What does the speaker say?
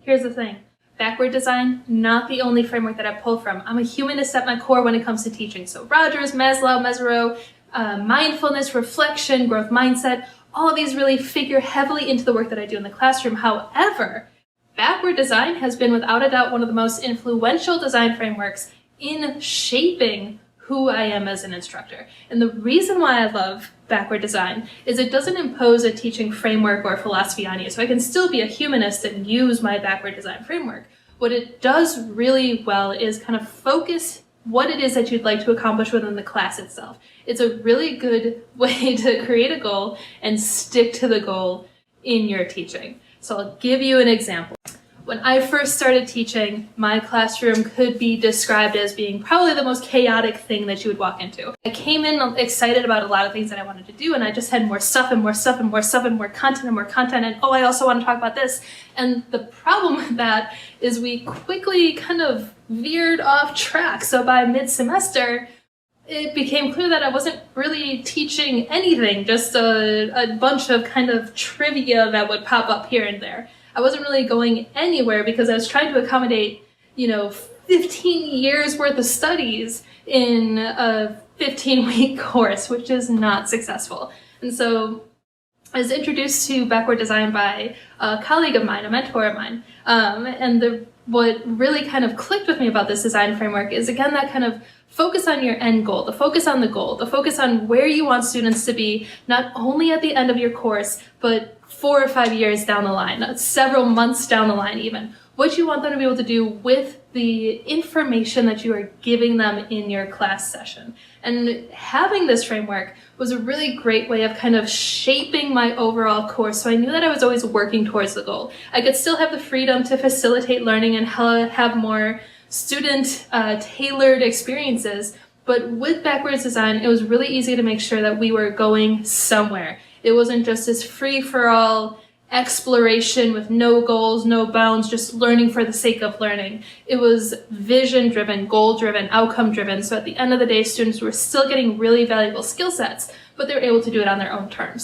Here's the thing. Backward design, not the only framework that I pull from. I'm a humanist at my core when it comes to teaching. So Rogers, Maslow, Mezirow, mindfulness, reflection, growth mindset, all of these really figure heavily into the work that I do in the classroom. However, backward design has been without a doubt one of the most influential design frameworks in shaping who I am as an instructor. And the reason why I love backward design is it doesn't impose a teaching framework or philosophy on you. So I can still be a humanist and use my backward design framework. What it does really well is kind of focus what it is that you'd like to accomplish within the class itself. It's a really good way to create a goal and stick to the goal in your teaching. So I'll give you an example. When I first started teaching, my classroom could be described as being probably the most chaotic thing that you would walk into. I came in excited about a lot of things that I wanted to do, and I just had more stuff and more stuff and more stuff and more content and more content, and I also want to talk about this. And the problem with that is we quickly kind of veered off track. So by mid-semester, it became clear that I wasn't really teaching anything, just a bunch of kind of trivia that would pop up here and there. I wasn't really going anywhere because I was trying to accommodate, 15 years worth of studies in a 15-week course, which is not successful. And so I was introduced to backward design by a colleague of mine, a mentor of mine. What really kind of clicked with me about this design framework is, again, that kind of focus on your end goal, the focus on the goal, the focus on where you want students to be, not only at the end of your course, but 4 or 5 years down the line, several months down the line even. What you want them to be able to do with the information that you are giving them in your class session. And having this framework was a really great way of kind of shaping my overall course, so I knew that I was always working towards the goal. I could still have the freedom to facilitate learning and have more student-tailored experiences, but with backwards design, it was really easy to make sure that we were going somewhere. It wasn't just this free-for-all exploration with no goals, no bounds, just learning for the sake of learning. It was vision-driven, goal-driven, outcome-driven, so at the end of the day, students were still getting really valuable skill sets, but they were able to do it on their own terms.